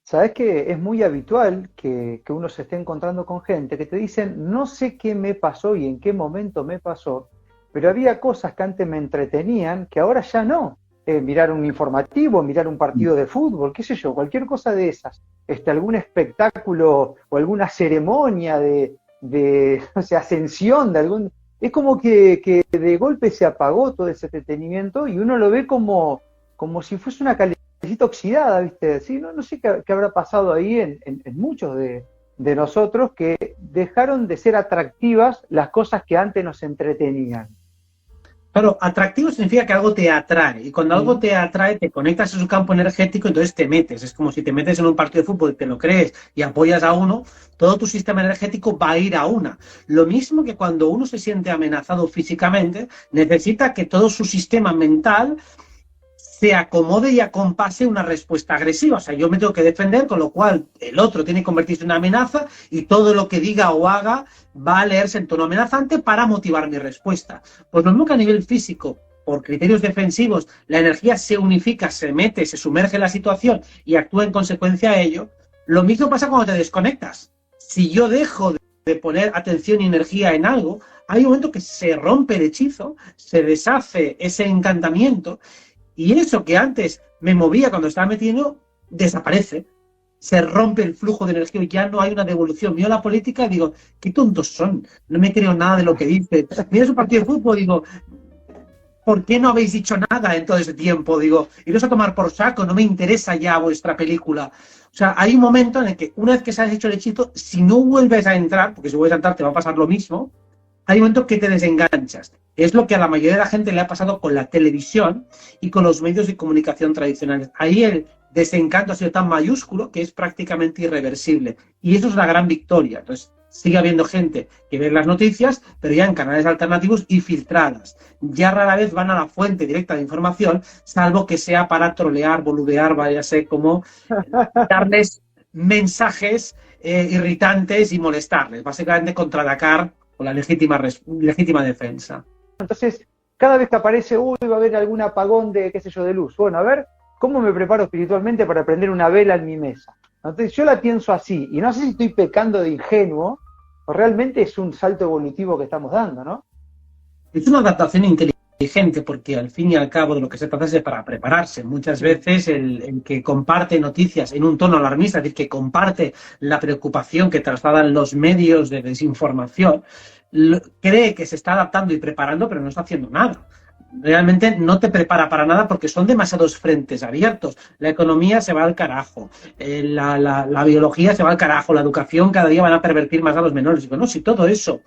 Sabes que es muy habitual que uno se esté encontrando con gente que te dicen, no sé qué me pasó y en qué momento me pasó, pero había cosas que antes me entretenían que ahora ya no. Mirar un informativo, mirar un partido de fútbol, qué sé yo, cualquier cosa de esas. Algún espectáculo o alguna ceremonia de no sé, ascensión de algún... Es como que de golpe se apagó todo ese entretenimiento y uno lo ve como si fuese una callecita oxidada, ¿viste? Sí, no sé qué habrá pasado ahí en muchos de nosotros que dejaron de ser atractivas las cosas que antes nos entretenían. Claro, atractivo significa que algo te atrae. Y cuando algo Mm. te atrae, te conectas a su campo energético, entonces te metes. Es como si te metes en un partido de fútbol y te lo crees y apoyas a uno, todo tu sistema energético va a ir a una. Lo mismo que cuando uno se siente amenazado físicamente, necesita que todo su sistema mental se acomode y acompase una respuesta agresiva. O sea, yo me tengo que defender, con lo cual el otro tiene que convertirse en una amenaza y todo lo que diga o haga va a leerse en tono amenazante para motivar mi respuesta. Pues lo mismo que a nivel físico, por criterios defensivos, la energía se unifica, se mete, se sumerge en la situación y actúa en consecuencia a ello. Lo mismo pasa cuando te desconectas. Si yo dejo de poner atención y energía en algo, hay un momento que se rompe el hechizo, se deshace ese encantamiento y eso que antes me movía cuando estaba metiendo, desaparece. Se rompe el flujo de energía y ya no hay una devolución. Miro la política y digo, qué tontos son. No me creo nada de lo que dice. Mira su partido de fútbol, digo, ¿por qué no habéis dicho nada en todo ese tiempo? Digo, iros a tomar por saco, no me interesa ya vuestra película. O sea, hay un momento en el que una vez que se has hecho el hechizo, si no vuelves a entrar, porque si vuelves a entrar te va a pasar lo mismo, hay momentos que te desenganchas. Es lo que a la mayoría de la gente le ha pasado con la televisión y con los medios de comunicación tradicionales. Ahí el desencanto ha sido tan mayúsculo que es prácticamente irreversible. Y eso es la gran victoria. Entonces, sigue habiendo gente que ve las noticias, pero ya en canales alternativos y filtradas. Ya rara vez van a la fuente directa de información, salvo que sea para trolear, boludear, váyase como darles mensajes irritantes y molestarles. Básicamente contraatacar con la legítima defensa. Entonces, cada vez que aparece, uy, va a haber algún apagón de, qué sé yo, de luz. Bueno, a ver, ¿cómo me preparo espiritualmente para prender una vela en mi mesa? Entonces, yo la pienso así, y no sé si estoy pecando de ingenuo, o realmente es un salto evolutivo que estamos dando, ¿no? Es una adaptación inteligente porque al fin y al cabo de lo que se trata es de para prepararse. Muchas veces el que comparte noticias en un tono alarmista, es decir, que comparte la preocupación que trasladan los medios de desinformación, cree que se está adaptando y preparando, pero no está haciendo nada. Realmente no te prepara para nada porque son demasiados frentes abiertos. La economía se va al carajo, la biología se va al carajo, la educación cada día van a pervertir más a los menores. Y bueno, si todo eso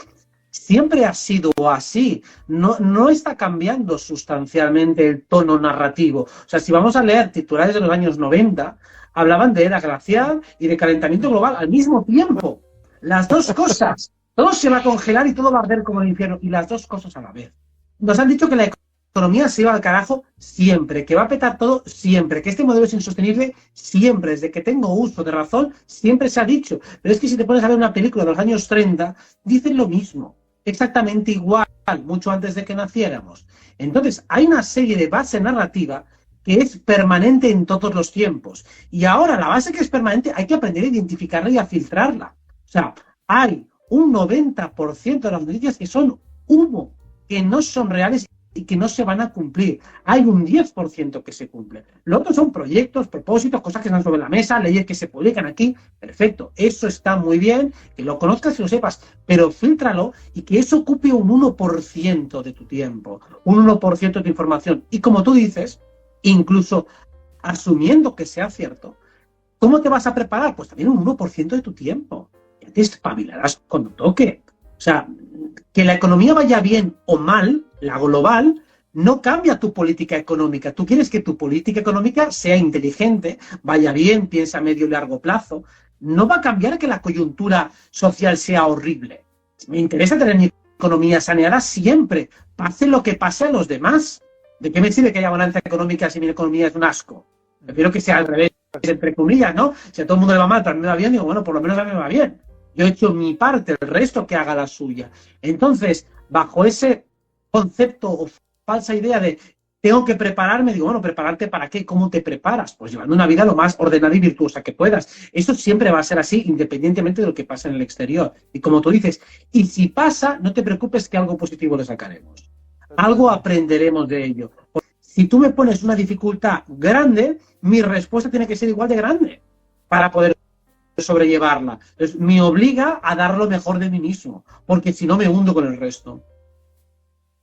siempre ha sido así, no está cambiando sustancialmente el tono narrativo. O sea, si vamos a leer titulares de los años 90, hablaban de era glacial y de calentamiento global al mismo tiempo. Las dos cosas. Todo se va a congelar y todo va a arder como el infierno. Y las dos cosas a la vez. Nos han dicho que la economía se va al carajo siempre, que va a petar todo siempre, que este modelo es insostenible siempre, desde que tengo uso de razón, siempre se ha dicho. Pero es que si te pones a ver una película de los años 30, dicen lo mismo, exactamente igual, mucho antes de que naciéramos. Entonces, hay una serie de base narrativa que es permanente en todos los tiempos. Y ahora la base que es permanente hay que aprender a identificarla y a filtrarla. O sea, hay un 90% de las noticias que son humo, que no son reales y que no se van a cumplir. Hay un 10% que se cumple. Lo otro son proyectos, propósitos, cosas que están sobre la mesa, leyes que se publican aquí. Perfecto, eso está muy bien, que lo conozcas y lo sepas, pero fíltralo y que eso ocupe un 1% de tu tiempo, un 1% de tu información. Y como tú dices, incluso asumiendo que sea cierto, ¿cómo te vas a preparar? Pues también un 1% de tu tiempo. Ya te espabilarás cuando toque. O sea, que la economía vaya bien o mal, la global, no cambia tu política económica. Tú quieres que tu política económica sea inteligente, vaya bien, piensa a medio y largo plazo. No va a cambiar que la coyuntura social sea horrible. Me interesa tener mi economía saneada siempre, pase lo que pase a los demás. ¿De qué me sirve que haya bonanza económica si mi economía es un asco? Prefiero que sea al revés, entre comillas, ¿no? Si a todo el mundo le va mal, pero a mí me va bien, digo, bueno, por lo menos a mí me va bien. Yo he hecho mi parte, el resto que haga la suya. Entonces, bajo ese concepto o falsa idea de tengo que prepararme, digo, bueno, ¿prepararte para qué? ¿Cómo te preparas? Pues llevando una vida lo más ordenada y virtuosa que puedas. Eso siempre va a ser así, independientemente de lo que pase en el exterior. Y como tú dices, y si pasa, no te preocupes que algo positivo le sacaremos. Algo aprenderemos de ello. Si tú me pones una dificultad grande, mi respuesta tiene que ser igual de grande para poder sobrellevarla. Entonces, me obliga a dar lo mejor de mí mismo, porque si no me hundo con el resto.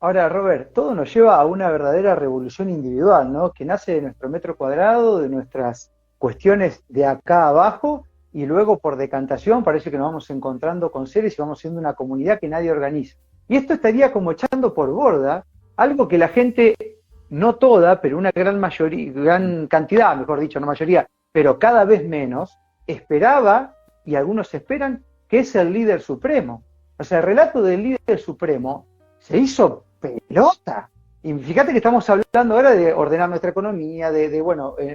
Ahora, Robert, todo nos lleva a una verdadera revolución individual, ¿no? Que nace de nuestro metro cuadrado, de nuestras cuestiones de acá abajo, y luego por decantación parece que nos vamos encontrando con seres y vamos siendo una comunidad que nadie organiza. Y esto estaría como echando por borda algo que la gente, no toda, pero una gran mayoría, gran cantidad, mejor dicho, no mayoría, pero cada vez menos, esperaba, y algunos esperan, que es el líder supremo. O sea, el relato del líder supremo se hizo pelota. Y fíjate que estamos hablando ahora de ordenar nuestra economía,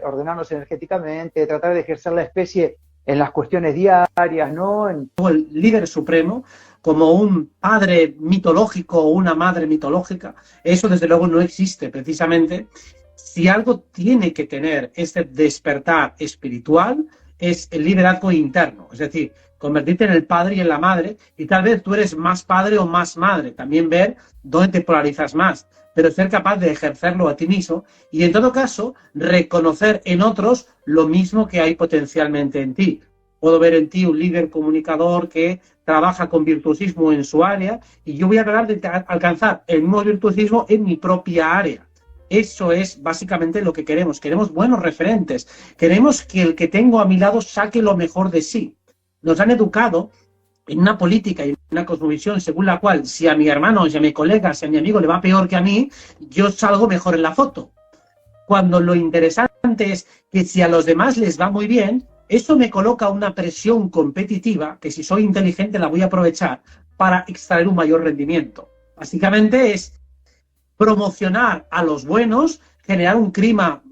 ordenarnos energéticamente, de tratar de ejercer la especie en las cuestiones diarias, ¿no? El líder supremo, como un padre mitológico o una madre mitológica, eso desde luego no existe. Precisamente, si algo tiene que tener este despertar espiritual, es el liderazgo interno, es decir, convertirte en el padre y en la madre, y tal vez tú eres más padre o más madre, también ver dónde te polarizas más, pero ser capaz de ejercerlo a ti mismo y en todo caso reconocer en otros lo mismo que hay potencialmente en ti. Puedo ver en ti un líder comunicador que trabaja con virtuosismo en su área y yo voy a tratar de alcanzar el mismo virtuosismo en mi propia área. Eso es básicamente lo que queremos. Queremos buenos referentes. Queremos que el que tengo a mi lado saque lo mejor de sí. Nos han educado en una política y en una cosmovisión según la cual si a mi hermano, si a mi colega, si a mi amigo le va peor que a mí, yo salgo mejor en la foto. Cuando lo interesante es que si a los demás les va muy bien, eso me coloca una presión competitiva que si soy inteligente la voy a aprovechar para extraer un mayor rendimiento. Básicamente es promocionar a los buenos, generar un clima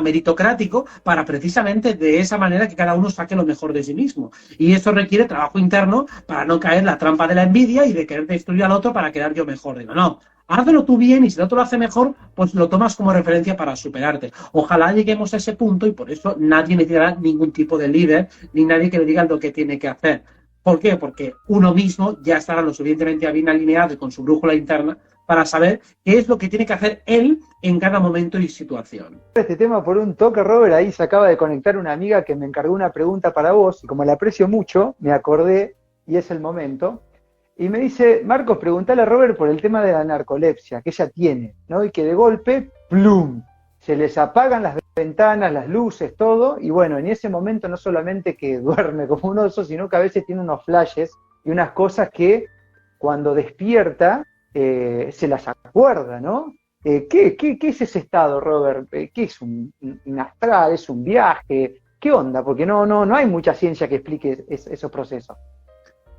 meritocrático para precisamente de esa manera que cada uno saque lo mejor de sí mismo. Y eso requiere trabajo interno para no caer en la trampa de la envidia y de querer destruir al otro para quedar yo mejor. Digo, no, hazlo tú bien y si el otro lo hace mejor, pues lo tomas como referencia para superarte. Ojalá lleguemos a ese punto y por eso nadie necesitará ningún tipo de líder ni nadie que le diga lo que tiene que hacer. ¿Por qué? Porque uno mismo ya estará lo suficientemente bien alineado y con su brújula interna para saber qué es lo que tiene que hacer él en cada momento y situación. Este tema por un toque, Robert, ahí se acaba de conectar una amiga que me encargó una pregunta para vos, y como la aprecio mucho, me acordé, y es el momento, y me dice, Marcos, preguntale a Robert por el tema de la narcolepsia, que ella tiene, ¿no? Y que de golpe, ¡plum!, se les apagan las ventanas, las luces, todo, y bueno, en ese momento no solamente que duerme como un oso, sino que a veces tiene unos flashes y unas cosas que cuando despierta se las acuerda, ¿no? ¿Qué es ese estado, Robert? ¿Qué es un astral? ¿Es un viaje? ¿Qué onda? Porque no hay mucha ciencia que explique esos procesos.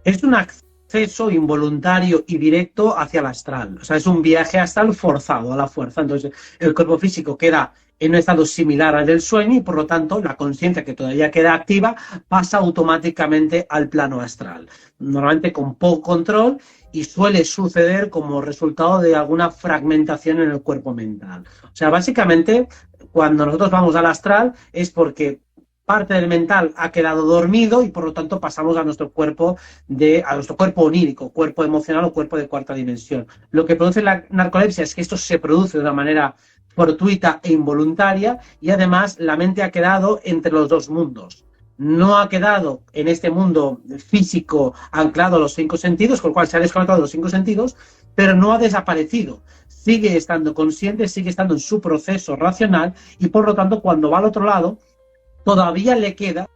Es un acceso involuntario y directo hacia el astral. O sea, es un viaje astral forzado a la fuerza. Entonces, el cuerpo físico queda en un estado similar al del sueño y, por lo tanto, la conciencia que todavía queda activa pasa automáticamente al plano astral. Normalmente con poco control y suele suceder como resultado de alguna fragmentación en el cuerpo mental. O sea, básicamente, cuando nosotros vamos al astral es porque parte del mental ha quedado dormido y por lo tanto pasamos a nuestro cuerpo onírico, cuerpo emocional o cuerpo de cuarta dimensión. Lo que produce la narcolepsia es que esto se produce de una manera fortuita e involuntaria y además la mente ha quedado entre los dos mundos. No ha quedado en este mundo físico anclado a los 5 sentidos, con lo cual se ha desconectado de los 5 sentidos, pero no ha desaparecido. Sigue estando consciente, sigue estando en su proceso racional y por lo tanto cuando va al otro lado todavía le queda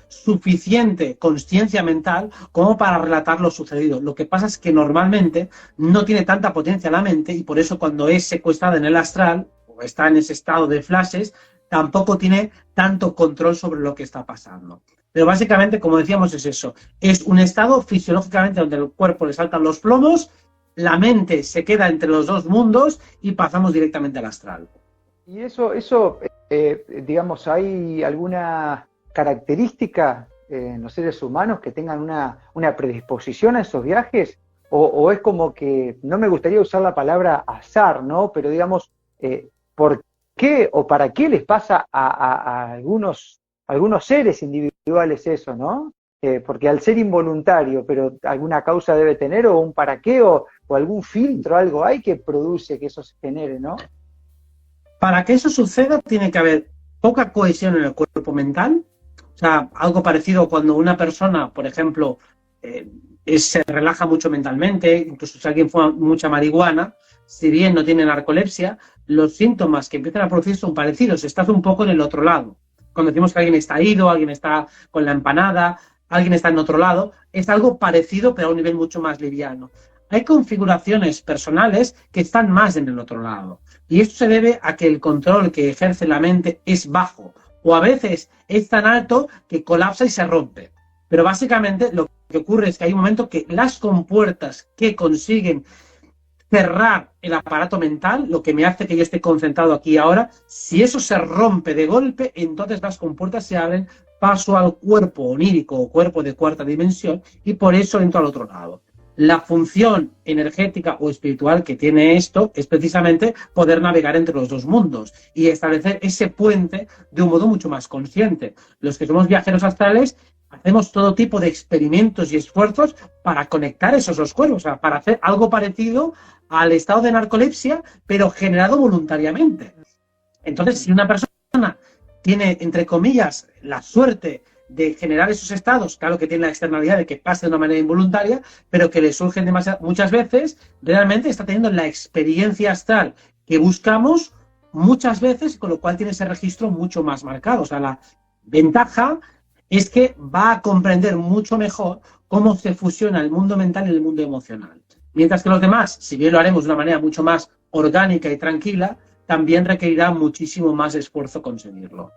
suficiente consciencia mental como para relatar lo sucedido. Lo que pasa es que normalmente no tiene tanta potencia la mente y por eso cuando es secuestrada en el astral o está en ese estado de flashes, tampoco tiene tanto control sobre lo que está pasando. Pero básicamente, como decíamos, es eso. Es un estado fisiológicamente donde el cuerpo le saltan los plomos, la mente se queda entre los dos mundos y pasamos directamente al astral. Y eso digamos, ¿hay alguna característica en los seres humanos que tengan una predisposición a esos viajes? ¿O es como que, no me gustaría usar la palabra azar, ¿no? Pero digamos, por qué o para qué les pasa a algunos seres individuales eso, ¿no? Porque al ser involuntario, pero alguna causa debe tener, o un para qué, o algún filtro, algo hay que produce que eso se genere, ¿no? Para que eso suceda, tiene que haber poca cohesión en el cuerpo mental. O sea, algo parecido cuando una persona, por ejemplo, se relaja mucho mentalmente, incluso si alguien fuma mucha marihuana, si bien no tiene narcolepsia, los síntomas que empiezan a producir son parecidos. Estás un poco en el otro lado. Cuando decimos que alguien está ido, alguien está con la empanada, alguien está en otro lado, es algo parecido, pero a un nivel mucho más liviano. Hay configuraciones personales que están más en el otro lado. Y esto se debe a que el control que ejerce la mente es bajo, o a veces es tan alto que colapsa y se rompe. Pero básicamente lo que ocurre es que hay un momento que las compuertas que consiguen cerrar el aparato mental, lo que me hace que yo esté concentrado aquí ahora, si eso se rompe de golpe, entonces las compuertas se abren, paso al cuerpo onírico o cuerpo de cuarta dimensión y por eso entro al otro lado. La función energética o espiritual que tiene esto es precisamente poder navegar entre los dos mundos y establecer ese puente de un modo mucho más consciente. Los que somos viajeros astrales hacemos todo tipo de experimentos y esfuerzos para conectar esos dos cuerpos, o sea, para hacer algo parecido al estado de narcolepsia, pero generado voluntariamente. Entonces, si una persona tiene, entre comillas, la suerte de generar esos estados, claro que tiene la externalidad de que pase de una manera involuntaria, pero que le surgen muchas veces, realmente está teniendo la experiencia astral que buscamos muchas veces, con lo cual tiene ese registro mucho más marcado. O sea, la ventaja es que va a comprender mucho mejor cómo se fusiona el mundo mental y el mundo emocional. Mientras que los demás, si bien lo haremos de una manera mucho más orgánica y tranquila, también requerirá muchísimo más esfuerzo conseguirlo.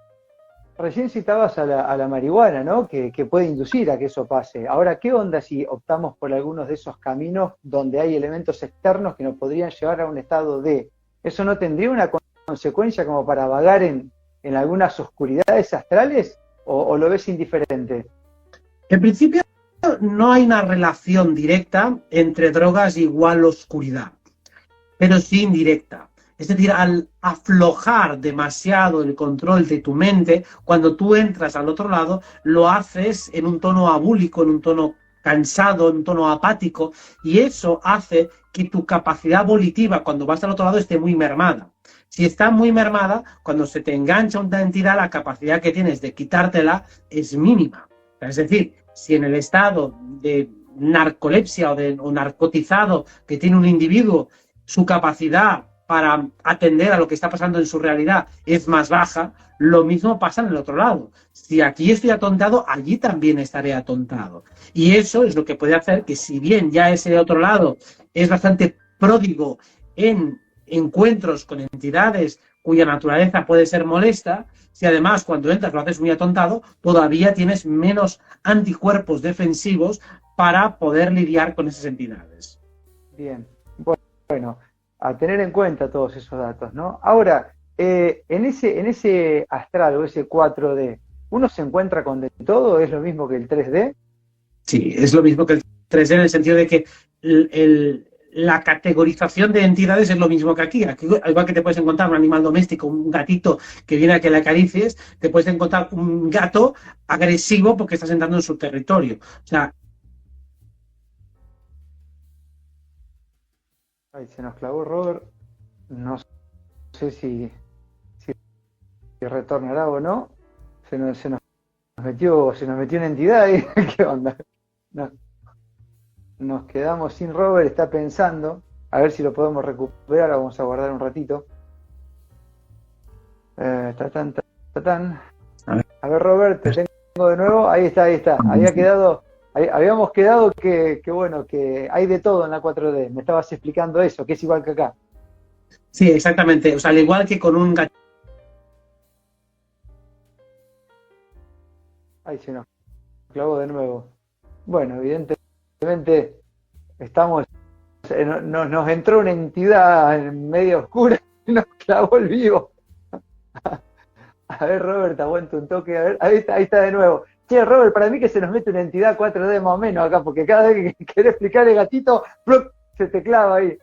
Recién citabas a la marihuana, ¿no? Que puede inducir a que eso pase. Ahora, ¿qué onda si optamos por algunos de esos caminos donde hay elementos externos que nos podrían llevar a un estado de... ¿Eso no tendría una consecuencia como para vagar en algunas oscuridades astrales? ¿O lo ves indiferente? En principio, no hay una relación directa entre drogas igual oscuridad, pero sí indirecta. Es decir, al aflojar demasiado el control de tu mente, cuando tú entras al otro lado, lo haces en un tono abúlico, en un tono cansado, en un tono apático, y eso hace que tu capacidad volitiva cuando vas al otro lado esté muy mermada. Si está muy mermada, cuando se te engancha una entidad, la capacidad que tienes de quitártela es mínima. Es decir, si en el estado de narcolepsia o narcotizado que tiene un individuo, su capacidad para atender a lo que está pasando en su realidad es más baja, lo mismo pasa en el otro lado. Si aquí estoy atontado, allí también estaré atontado. Y eso es lo que puede hacer que, si bien ya ese otro lado es bastante pródigo en encuentros con entidades cuya naturaleza puede ser molesta, si además cuando entras lo haces muy atontado, todavía tienes menos anticuerpos defensivos para poder lidiar con esas entidades. Bien, bueno, a tener en cuenta todos esos datos, ¿no? Ahora, en ese astral o ese 4D, ¿uno se encuentra con de todo? ¿Es lo mismo que el 3D? Sí, es lo mismo que el 3D en el sentido de que la categorización de entidades es lo mismo que aquí. Aquí, igual que te puedes encontrar un animal doméstico, un gatito que viene a que le acaricies, te puedes encontrar un gato agresivo porque estás entrando en su territorio. O sea... Ay, se nos clavó Robert. No sé si retornará o no. Se nos metió una entidad ahí. ¿Qué onda? Nos quedamos sin Robert, está pensando. A ver si lo podemos recuperar. Vamos a guardar un ratito. A ver, Robert, te tengo de nuevo. Ahí está. Habíamos quedado que bueno, que hay de todo en la 4D. Me estabas explicando eso, que es igual que acá. Sí, exactamente. O sea, al igual que con un gatito. Ahí se nos clavó de nuevo. Bueno, evidentemente estamos... Nos entró una entidad medio oscura y nos clavó el vivo. A ver, Robert, aguanta un toque. A ver, ahí está de nuevo. Che, Robert, para mí que se nos mete una entidad 4D más o menos acá, porque cada vez que querés explicar el gatito, ¡plup!, se te clava ahí.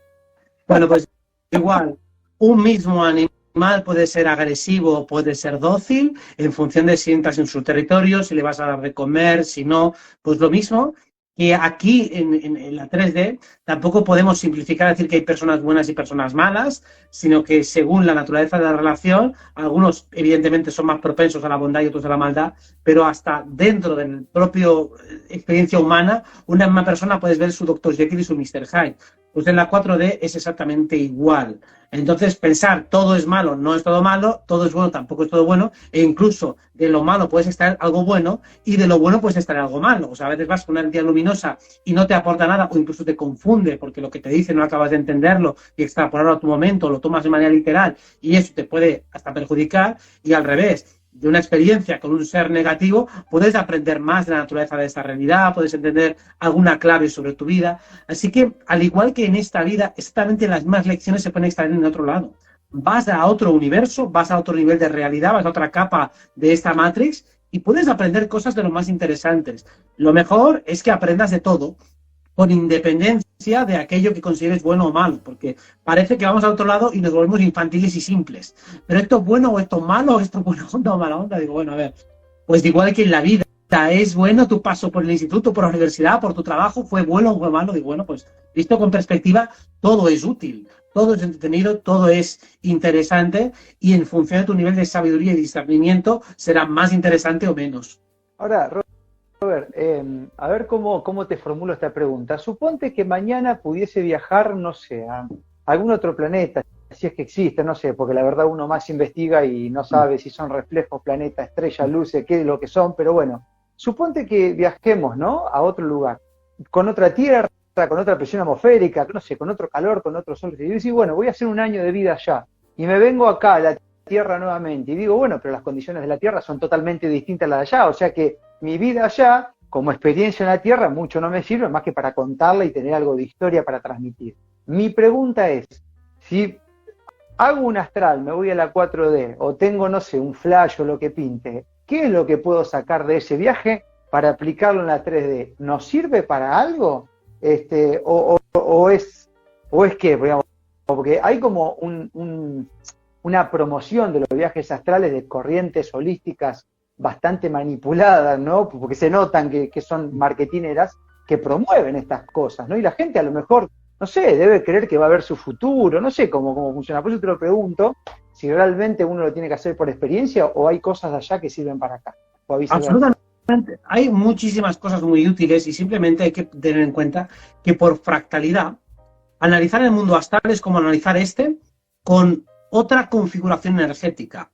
Bueno, pues igual, un mismo animal animal puede ser agresivo o puede ser dócil en función de si entras en su territorio, si le vas a dar de comer, si no, pues lo mismo. Que aquí en la 3D tampoco podemos simplificar, decir que hay personas buenas y personas malas, sino que según la naturaleza de la relación, algunos evidentemente son más propensos a la bondad y otros a la maldad, pero hasta dentro del propio experiencia humana, una misma persona puedes ver su Dr. Jekyll y su Mr. Hyde. Pues en la 4D es exactamente igual. Entonces, pensar todo es malo, no es todo malo, todo es bueno, tampoco es todo bueno, e incluso de lo malo puedes extraer algo bueno y de lo bueno puedes extraer algo malo. O sea, a veces vas con una entidad luminosa y no te aporta nada o incluso te confunde porque lo que te dice no acabas de entenderlo y extrapolarlo a tu momento, lo tomas de manera literal y eso te puede hasta perjudicar, y al revés. De una experiencia con un ser negativo, puedes aprender más de la naturaleza de esta realidad, puedes entender alguna clave sobre tu vida. Así que, al igual que en esta vida, exactamente las mismas lecciones se pueden extraer en otro lado. Vas a otro universo, vas a otro nivel de realidad, vas a otra capa de esta Matrix y puedes aprender cosas de lo más interesantes. Lo mejor es que aprendas de todo, con independencia de aquello que consideres bueno o malo, porque parece que vamos al otro lado y nos volvemos infantiles y simples. Pero esto es bueno o esto es malo, o esto es buena onda o mala onda. Digo, bueno, a ver, pues igual que en la vida, es bueno tu paso por el instituto, por la universidad, por tu trabajo, fue bueno o fue malo. Digo, bueno, pues visto con perspectiva, todo es útil, todo es entretenido, todo es interesante y en función de tu nivel de sabiduría y discernimiento será más interesante o menos. Ahora, Robert, a ver cómo te formulo esta pregunta. Suponte que mañana pudiese viajar, no sé, a algún otro planeta, si es que existe, no sé, porque la verdad uno más investiga y no sabe si son reflejos, planetas, estrellas, luces, qué es lo que son, pero bueno, suponte que viajemos, ¿no?, a otro lugar, con otra tierra, con otra presión atmosférica, no sé, con otro calor, con otro sol. Y yo digo, bueno, voy a hacer un año de vida allá, y me vengo acá a la Tierra nuevamente, y digo, bueno, pero las condiciones de la Tierra son totalmente distintas a las de allá, o sea que mi vida allá, como experiencia en la Tierra, mucho no me sirve más que para contarla y tener algo de historia para transmitir. Mi pregunta es, si hago un astral, me voy a la 4D, o tengo, no sé, un flash o lo que pinte, ¿qué es lo que puedo sacar de ese viaje para aplicarlo en la 3D? ¿Nos sirve para algo? O es que, digamos, porque hay como una promoción de los viajes astrales de corrientes holísticas bastante manipuladas, ¿no? Porque se notan que son marketineras que promueven estas cosas, ¿no? Y la gente a lo mejor, no sé, debe creer que va a ver su futuro, no sé cómo funciona. Por eso te lo pregunto, si realmente uno lo tiene que hacer por experiencia o hay cosas de allá que sirven para acá. Absolutamente. Hay muchísimas cosas muy útiles y simplemente hay que tener en cuenta que por fractalidad, analizar el mundo astral es como analizar con otra configuración energética.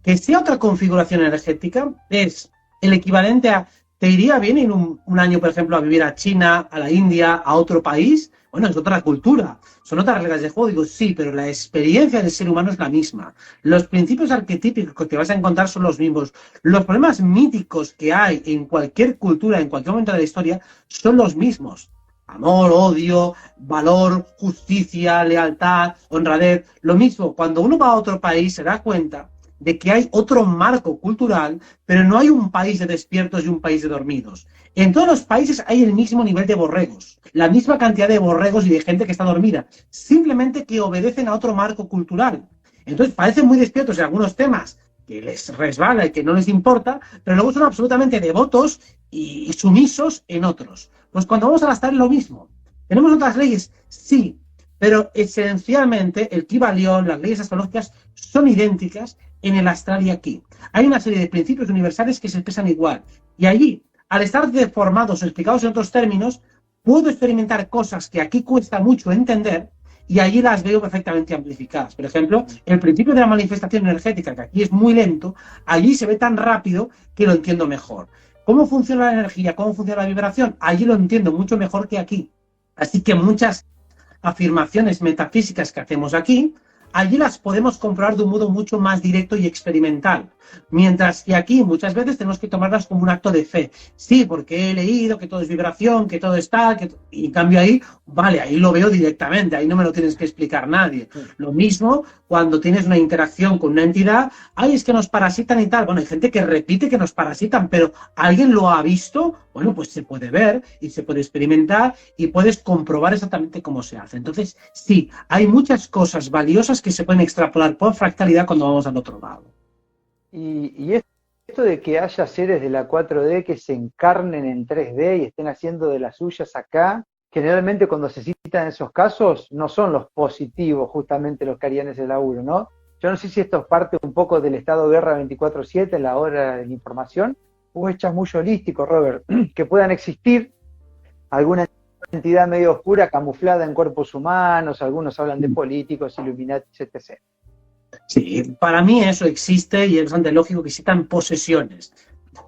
Que sea otra configuración energética es el equivalente a, ¿te iría bien ir un año, por ejemplo, a vivir a China, a la India, a otro país? Bueno, es otra cultura, son otras reglas de juego. Digo, sí, pero la experiencia del ser humano es la misma. Los principios arquetípicos que te vas a encontrar son los mismos. Los problemas míticos que hay en cualquier cultura, en cualquier momento de la historia, son los mismos. Amor, odio, valor, justicia, lealtad, honradez. Lo mismo, cuando uno va a otro país se da cuenta de que hay otro marco cultural, pero no hay un país de despiertos y un país de dormidos. En todos los países hay el mismo nivel de borregos, la misma cantidad de borregos y de gente que está dormida, simplemente que obedecen a otro marco cultural. Entonces parecen muy despiertos en algunos temas que les resbala y que no les importa, pero luego son absolutamente devotos y sumisos en otros. Pues cuando vamos a gastar es lo mismo. ¿Tenemos otras leyes? Sí, pero esencialmente el Kybalión, las leyes astrológicas son idénticas en el astral y aquí. Hay una serie de principios universales que se expresan igual. Y allí, al estar deformados o explicados en otros términos, puedo experimentar cosas que aquí cuesta mucho entender y allí las veo perfectamente amplificadas. Por ejemplo, el principio de la manifestación energética, que aquí es muy lento, allí se ve tan rápido que lo entiendo mejor. ¿Cómo funciona la energía? ¿Cómo funciona la vibración? Allí lo entiendo mucho mejor que aquí. Así que muchas afirmaciones metafísicas que hacemos aquí, allí las podemos comprobar de un modo mucho más directo y experimental. Mientras que aquí muchas veces tenemos que tomarlas como un acto de fe. Sí, porque he leído que todo es vibración, que todo está, y en cambio ahí, vale, ahí lo veo directamente, ahí no me lo tienes que explicar nadie. Lo mismo cuando tienes una interacción con una entidad, ay, es que nos parasitan y tal. Bueno, hay gente que repite que nos parasitan, pero ¿alguien lo ha visto? Bueno, pues se puede ver y se puede experimentar y puedes comprobar exactamente cómo se hace. Entonces, sí, hay muchas cosas valiosas que se pueden extrapolar por fractalidad cuando vamos al otro lado. Y esto de que haya seres de la 4D que se encarnen en 3D y estén haciendo de las suyas acá, generalmente cuando se citan esos casos no son los positivos justamente los que harían ese laburo, ¿no? Yo no sé si esto es parte un poco del estado de guerra 24/7 en la hora de la información, o es chamullo holístico, Robert, que puedan existir alguna entidad medio oscura camuflada en cuerpos humanos, algunos hablan de políticos, Illuminati, etc. Sí, para mí eso existe y es bastante lógico que existan posesiones.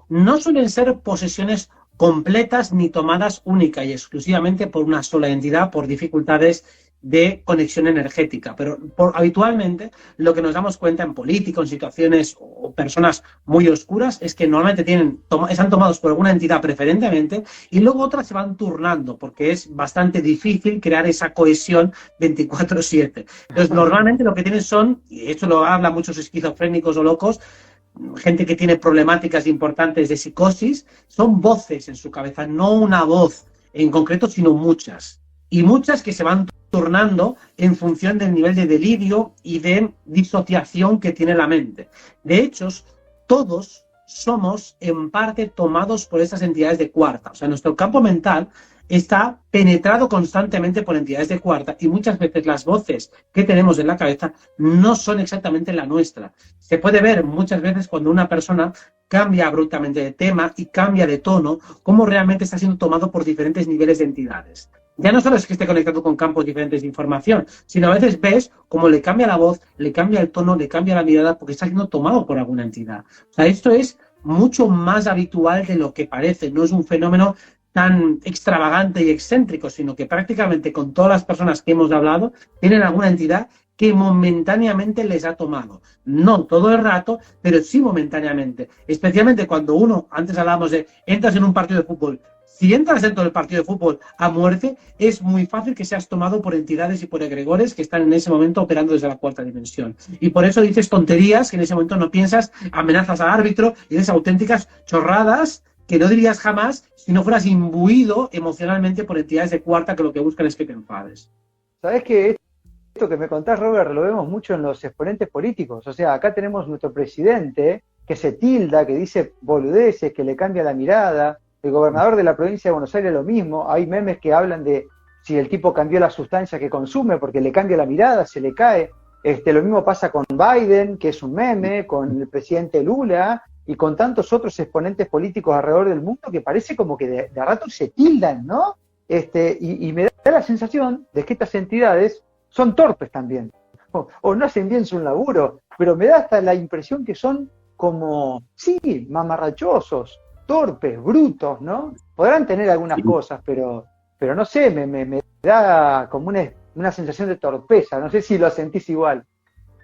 No suelen ser posesiones completas ni tomadas única y exclusivamente por una sola entidad por dificultades de conexión energética, pero habitualmente lo que nos damos cuenta en política, en situaciones o personas muy oscuras es que normalmente están tomados por alguna entidad preferentemente y luego otras se van turnando porque es bastante difícil crear esa cohesión 24/7. Entonces normalmente lo que tienen son, y esto lo hablan muchos esquizofrénicos o locos, gente que tiene problemáticas importantes de psicosis, son voces en su cabeza, no una voz en concreto, sino muchas. Y muchas que se van turnando en función del nivel de delirio y de disociación que tiene la mente. De hecho, todos somos en parte tomados por esas entidades de cuarta. O sea, nuestro campo mental está penetrado constantemente por entidades de cuarta y muchas veces las voces que tenemos en la cabeza no son exactamente la nuestra. Se puede ver muchas veces cuando una persona cambia abruptamente de tema y cambia de tono, cómo realmente está siendo tomado por diferentes niveles de entidades. Ya no solo es que esté conectado con campos diferentes de información, sino a veces ves cómo le cambia la voz, le cambia el tono, le cambia la mirada porque está siendo tomado por alguna entidad. O sea, esto es mucho más habitual de lo que parece. No es un fenómeno tan extravagante y excéntrico, sino que prácticamente con todas las personas que hemos hablado tienen alguna entidad que momentáneamente les ha tomado. No todo el rato, pero sí momentáneamente. Especialmente cuando uno, antes hablábamos de, entras en un partido de fútbol. Si entras dentro del partido de fútbol a muerte, es muy fácil que seas tomado por entidades y por egregores que están en ese momento operando desde la cuarta dimensión. Y por eso dices tonterías que en ese momento no piensas, amenazas al árbitro y dices auténticas chorradas que no dirías jamás si no fueras imbuido emocionalmente por entidades de cuarta que lo que buscan es que te enfades. ¿Sabes qué? Esto que me contás, Robert, lo vemos mucho en los exponentes políticos. O sea, acá tenemos nuestro presidente que se tilda, que dice boludeces, que le cambia la mirada. El gobernador de la provincia de Buenos Aires lo mismo. Hay memes que hablan de si el tipo cambió la sustancia que consume porque le cambia la mirada, se le cae. Lo mismo pasa con Biden, que es un meme, con el presidente Lula y con tantos otros exponentes políticos alrededor del mundo que parece como que de rato se tildan, ¿no? Y me da la sensación de que estas entidades son torpes también, o no hacen bien su laburo, pero me da hasta la impresión que son como, sí, mamarrachosos, torpes, brutos, ¿no? Podrán tener algunas cosas, pero no sé, me da como una sensación de torpeza, no sé si lo sentís igual.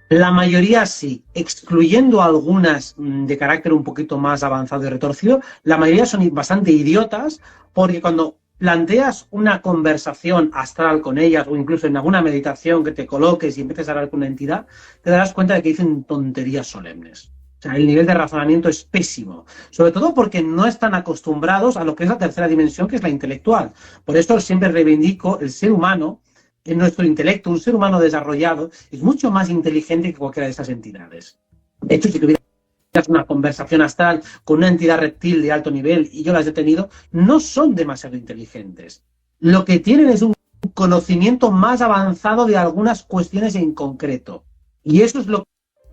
La mayoría sí, excluyendo algunas de carácter un poquito más avanzado y retorcido, la mayoría son bastante idiotas porque cuando planteas una conversación astral con ellas o incluso en alguna meditación que te coloques y empieces a hablar con una entidad, te darás cuenta de que dicen tonterías solemnes. O sea, el nivel de razonamiento es pésimo, sobre todo porque no están acostumbrados a lo que es la tercera dimensión, que es la intelectual. Por esto siempre reivindico el ser humano, en nuestro intelecto, un ser humano desarrollado, es mucho más inteligente que cualquiera de esas entidades. De hecho, si tuvieras una conversación astral con una entidad reptil de alto nivel, y yo las he tenido, no son demasiado inteligentes. Lo que tienen es un conocimiento más avanzado de algunas cuestiones en concreto. Y eso es lo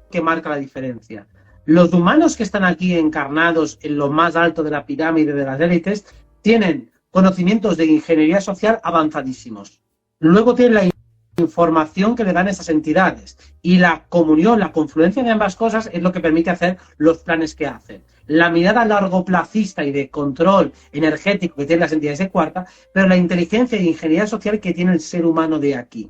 que marca la diferencia. Los humanos que están aquí encarnados en lo más alto de la pirámide de las élites tienen conocimientos de ingeniería social avanzadísimos. Luego tienen la información que le dan esas entidades y la comunión, la confluencia de ambas cosas es lo que permite hacer los planes que hacen. La mirada largoplacista y de control energético que tienen las entidades de cuarta, pero la inteligencia e ingeniería social que tiene el ser humano de aquí.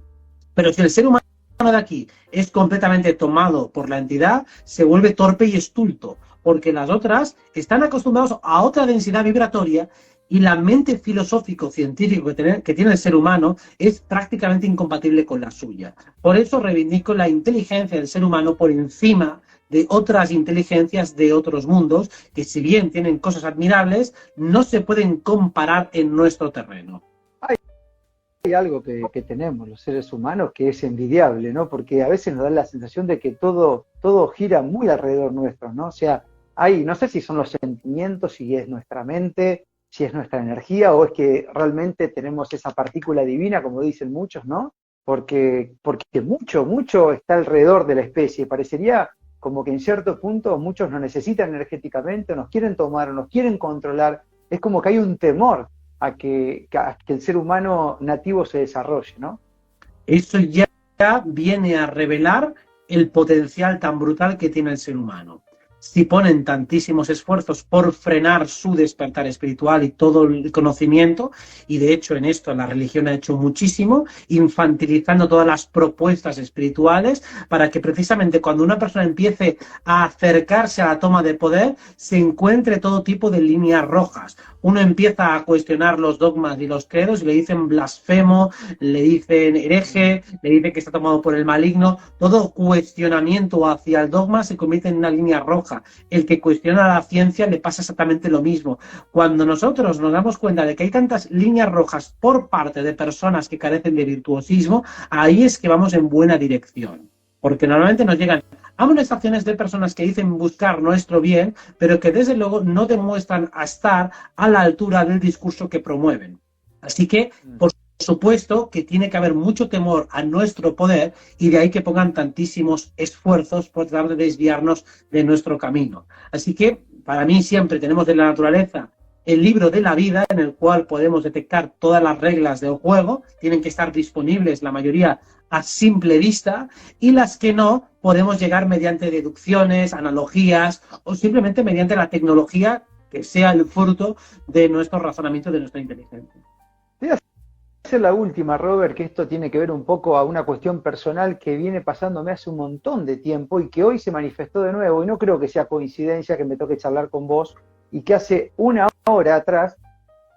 Pero si el ser humano de aquí es completamente tomado por la entidad, se vuelve torpe y estulto, porque las otras están acostumbrados a otra densidad vibratoria y la mente filosófico-científico que tiene el ser humano es prácticamente incompatible con la suya. Por eso reivindico la inteligencia del ser humano por encima de otras inteligencias de otros mundos, que si bien tienen cosas admirables, no se pueden comparar en nuestro terreno. Hay algo que tenemos los seres humanos que es envidiable, ¿no? Porque a veces nos da la sensación de que todo gira muy alrededor nuestro, ¿no? O sea, no sé si son los sentimientos, si es nuestra mente, si es nuestra energía, o es que realmente tenemos esa partícula divina, como dicen muchos, ¿no? Porque mucho está alrededor de la especie. Parecería como que en cierto punto muchos nos necesitan energéticamente, nos quieren tomar, nos quieren controlar. Es como que hay un temor a que el ser humano nativo se desarrolle, ¿no? Eso ya viene a revelar el potencial tan brutal que tiene el ser humano. Si ponen tantísimos esfuerzos por frenar su despertar espiritual y todo el conocimiento, y de hecho en esto la religión ha hecho muchísimo, infantilizando todas las propuestas espirituales, para que precisamente cuando una persona empiece a acercarse a la toma de poder, se encuentre todo tipo de líneas rojas. Uno empieza a cuestionar los dogmas y los credos y le dicen blasfemo, le dicen hereje, le dicen que está tomado por el maligno. Todo cuestionamiento hacia el dogma se convierte en una línea roja. El que cuestiona la ciencia le pasa exactamente lo mismo. Cuando nosotros nos damos cuenta de que hay tantas líneas rojas por parte de personas que carecen de virtuosismo, ahí es que vamos en buena dirección. Porque normalmente nos llegan amonestaciones de personas que dicen buscar nuestro bien, pero que desde luego no demuestran estar a la altura del discurso que promueven. Así que, por supuesto, que tiene que haber mucho temor a nuestro poder y de ahí que pongan tantísimos esfuerzos por tratar de desviarnos de nuestro camino. Así que, para mí siempre tenemos de la naturaleza el libro de la vida en el cual podemos detectar todas las reglas del juego, tienen que estar disponibles la mayoría a simple vista, y las que no podemos llegar mediante deducciones, analogías o simplemente mediante la tecnología que sea el fruto de nuestro razonamiento, de nuestra inteligencia. Voy a hacer la última, Robert, que esto tiene que ver un poco a una cuestión personal que viene pasándome hace un montón de tiempo y que hoy se manifestó de nuevo, y no creo que sea coincidencia que me toque charlar con vos, y que hace una hora atrás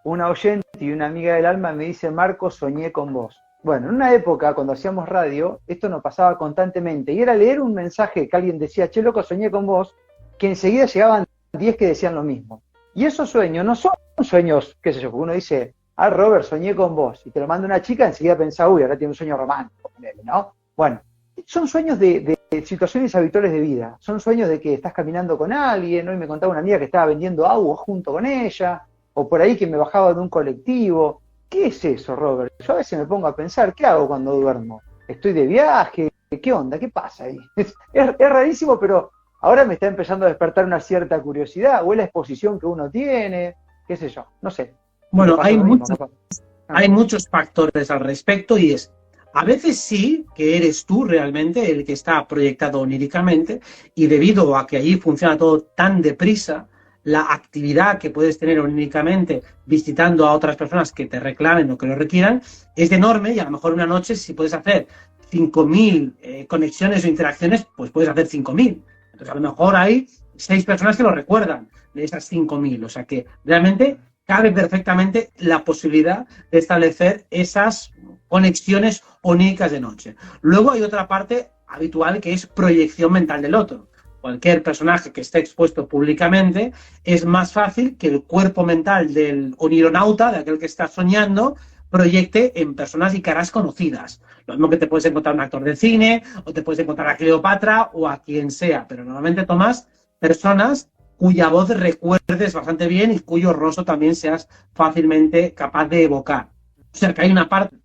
una oyente y una amiga del alma me dice: Marco, soñé con vos. Bueno, en una época, cuando hacíamos radio, esto nos pasaba constantemente, y era leer un mensaje que alguien decía: che, loco, soñé con vos, que enseguida llegaban 10 que decían lo mismo. Y esos sueños no son sueños, qué sé yo, porque uno dice: ah, Robert, soñé con vos, y te lo manda una chica, enseguida pensás: uy, ahora tiene un sueño romántico, ¿no? Bueno, son sueños de situaciones habituales de vida, son sueños de que estás caminando con alguien. Hoy me contaba una amiga que estaba vendiendo agua junto con ella, o por ahí que me bajaba de un colectivo. ¿Qué es eso, Robert? Yo a veces me pongo a pensar: ¿qué hago cuando duermo? ¿Estoy de viaje? ¿Qué onda? ¿Qué pasa ahí? Es rarísimo, pero ahora me está empezando a despertar una cierta curiosidad, o es la exposición que uno tiene, qué sé yo, no sé. Bueno, hay muchos factores al respecto, y es, a veces sí que eres tú realmente el que está proyectado oníricamente, y debido a que allí funciona todo tan deprisa, la actividad que puedes tener oníricamente visitando a otras personas que te reclamen o que lo requieran es enorme, y a lo mejor una noche, si puedes hacer 5.000 conexiones o interacciones, pues puedes hacer 5.000. Entonces a lo mejor hay 6 personas que lo recuerdan de esas 5.000. O sea que realmente cabe perfectamente la posibilidad de establecer esas conexiones oníricas de noche. Luego hay otra parte habitual que es proyección mental del otro. Cualquier personaje que esté expuesto públicamente, es más fácil que el cuerpo mental del onironauta, de aquel que está soñando, proyecte en personas y caras conocidas. Lo mismo que te puedes encontrar un actor de cine, o te puedes encontrar a Cleopatra o a quien sea, pero normalmente tomas personas cuya voz recuerdes bastante bien y cuyo rostro también seas fácilmente capaz de evocar. O sea que hay una parte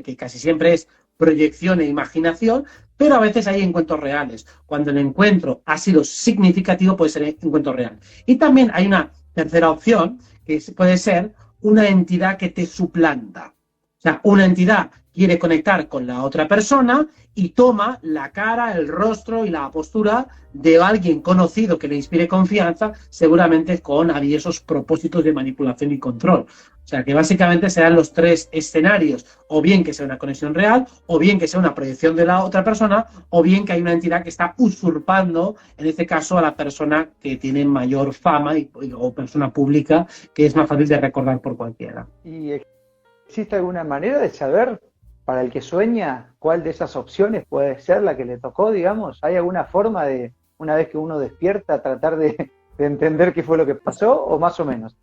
que casi siempre es proyección e imaginación, pero a veces hay encuentros reales. Cuando el encuentro ha sido significativo, puede ser encuentro real. Y también hay una tercera opción, que puede ser una entidad que te suplanta. O sea, una entidad quiere conectar con la otra persona y toma la cara, el rostro y la postura de alguien conocido que le inspire confianza, seguramente con aviesos propósitos de manipulación y control. O sea, que básicamente serán los tres escenarios, o bien que sea una conexión real, o bien que sea una proyección de la otra persona, o bien que hay una entidad que está usurpando, en este caso, a la persona que tiene mayor fama o persona pública, que es más fácil de recordar por cualquiera. ¿Y existe alguna manera de saber, para el que sueña, cuál de esas opciones puede ser la que le tocó, digamos? ¿Hay alguna forma de, una vez que uno despierta, tratar de entender qué fue lo que pasó, o más o menos?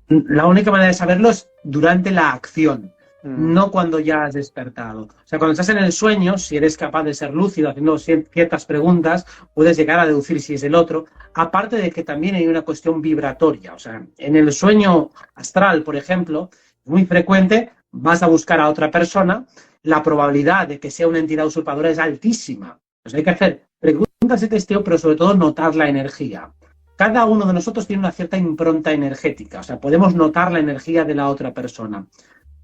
La única manera de saberlo es durante la acción, no cuando ya has despertado. O sea, cuando estás en el sueño, si eres capaz de ser lúcido haciendo ciertas preguntas, puedes llegar a deducir si es el otro. Aparte de que también hay una cuestión vibratoria. O sea, en el sueño astral, por ejemplo, es muy frecuente, vas a buscar a otra persona, la probabilidad de que sea una entidad usurpadora es altísima. Pues hay que hacer preguntas de testeo, pero sobre todo notar la energía. Cada uno de nosotros tiene una cierta impronta energética, o sea, podemos notar la energía de la otra persona.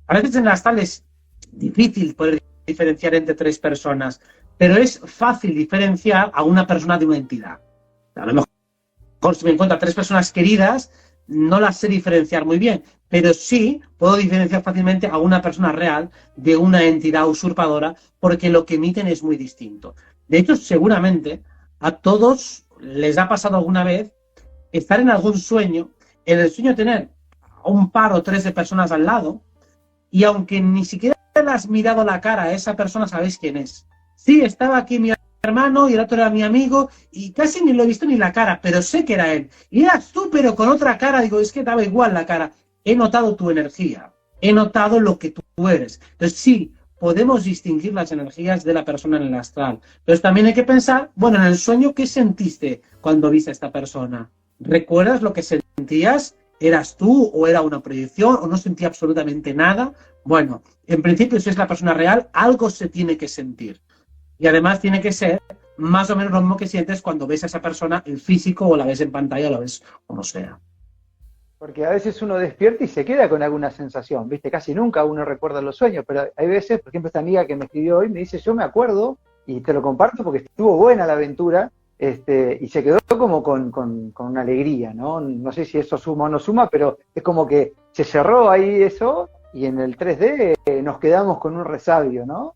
A veces en las astral es difícil poder diferenciar entre tres personas, pero es fácil diferenciar a una persona de una entidad. A lo mejor si me encuentro a tres personas queridas, no las sé diferenciar muy bien, pero sí puedo diferenciar fácilmente a una persona real de una entidad usurpadora, porque lo que emiten es muy distinto. De hecho, seguramente a todos les ha pasado alguna vez estar en algún sueño, en el sueño tener un par o tres de personas al lado, y aunque ni siquiera le has mirado la cara a esa persona, sabéis quién es. Sí, estaba aquí mi hermano y el otro era mi amigo, y casi ni lo he visto ni la cara, pero sé que era él. Y eras tú, pero con otra cara. Digo, es que daba igual la cara. He notado tu energía, he notado lo que tú eres. Entonces sí, podemos distinguir las energías de la persona en el astral. Entonces también hay que pensar, bueno, en el sueño, ¿qué sentiste cuando viste a esta persona? ¿Recuerdas lo que sentías? ¿Eras tú o era una proyección o no sentía absolutamente nada? Bueno, en principio, si es la persona real, algo se tiene que sentir. Y además tiene que ser más o menos lo mismo que sientes cuando ves a esa persona en físico o la ves en pantalla o la ves como sea. Porque a veces uno despierta y se queda con alguna sensación, ¿viste? Casi nunca uno recuerda los sueños, pero hay veces, por ejemplo, esta amiga que me escribió hoy me dice, yo me acuerdo, y te lo comparto porque estuvo buena la aventura, y se quedó como con una alegría, ¿no? No sé si eso suma o no suma, pero es como que se cerró ahí eso, y en el 3D nos quedamos con un resabio, ¿no?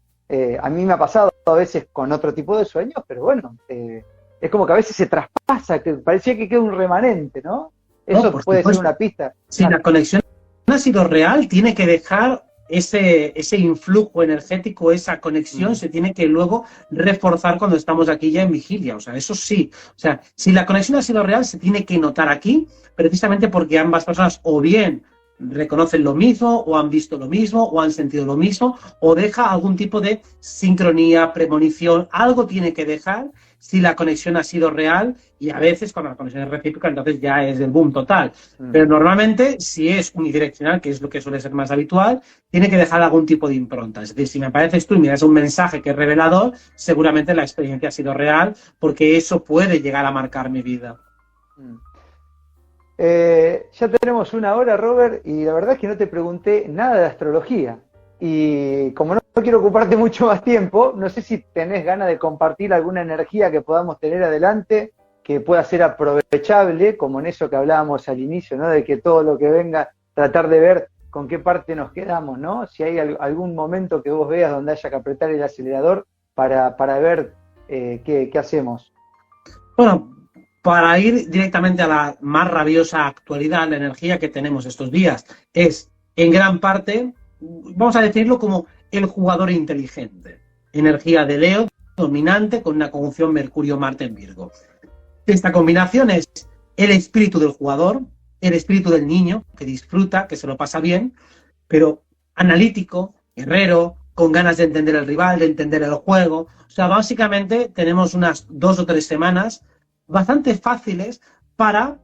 A mí me ha pasado a veces con otro tipo de sueños, pero bueno, es como que a veces se traspasa, que parecía que queda un remanente, ¿no? Eso puede ser una pista. Si la conexión ha sido real, tiene que dejar ese influjo energético, esa conexión, se tiene que luego reforzar cuando estamos aquí ya en vigilia. O sea, eso sí. O sea, si la conexión ha sido real, se tiene que notar aquí, precisamente porque ambas personas o bien reconocen lo mismo, o han visto lo mismo, o han sentido lo mismo, o deja algún tipo de sincronía, premonición, algo tiene que dejar si la conexión ha sido real, y a veces cuando la conexión es recíproca, entonces ya es el boom total. Pero normalmente, si es unidireccional, que es lo que suele ser más habitual, tiene que dejar algún tipo de impronta. Es decir, si me apareces tú y me das un mensaje que es revelador, seguramente la experiencia ha sido real, porque eso puede llegar a marcar mi vida. Ya tenemos una hora, Robert, y la verdad es que no te pregunté nada de astrología. Y como no quiero ocuparte mucho más tiempo, no sé si tenés ganas de compartir alguna energía que podamos tener adelante, que pueda ser aprovechable, como en eso que hablábamos al inicio, ¿no? De que todo lo que venga, tratar de ver con qué parte nos quedamos, ¿no? Si hay algún momento que vos veas donde haya que apretar el acelerador para ver qué hacemos. Bueno, para ir directamente a la más rabiosa actualidad, la energía que tenemos estos días es, en gran parte, vamos a decirlo como el jugador inteligente. Energía de Leo, dominante, con una conjunción Mercurio-Marte en Virgo. Esta combinación es el espíritu del jugador, el espíritu del niño, que disfruta, que se lo pasa bien, pero analítico, guerrero, con ganas de entender el rival, de entender el juego. O sea, básicamente tenemos unas 2 o 3 semanas bastante fáciles para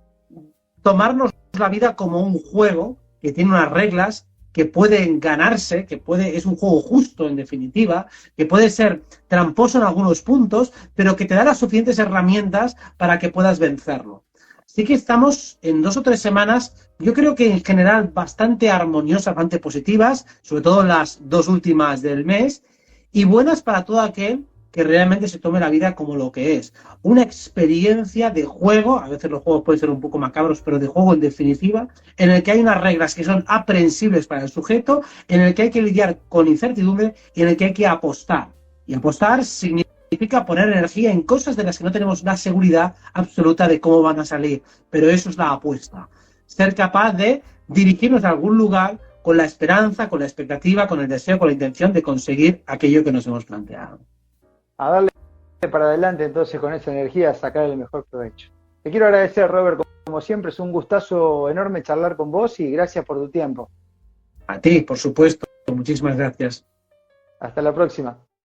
tomarnos la vida como un juego que tiene unas reglas, que pueden ganarse, es un juego justo en definitiva, que puede ser tramposo en algunos puntos, pero que te da las suficientes herramientas para que puedas vencerlo. sí que estamos en 2 o 3 semanas, yo creo que en general bastante armoniosas, bastante positivas, sobre todo las 2 últimas del mes, y buenas para todo aquel que realmente se tome la vida como lo que es. Una experiencia de juego, a veces los juegos pueden ser un poco macabros, pero de juego en definitiva, en el que hay unas reglas que son aprehensibles para el sujeto, en el que hay que lidiar con incertidumbre y en el que hay que apostar. Y apostar significa poner energía en cosas de las que no tenemos la seguridad absoluta de cómo van a salir. Pero eso es la apuesta. Ser capaz de dirigirnos a algún lugar con la esperanza, con la expectativa, con el deseo, con la intención de conseguir aquello que nos hemos planteado. A darle para adelante entonces con esa energía, a sacar el mejor provecho. Te quiero agradecer, Robert, como siempre, es un gustazo enorme charlar con vos y gracias por tu tiempo. A ti, por supuesto. Muchísimas gracias. Hasta la próxima.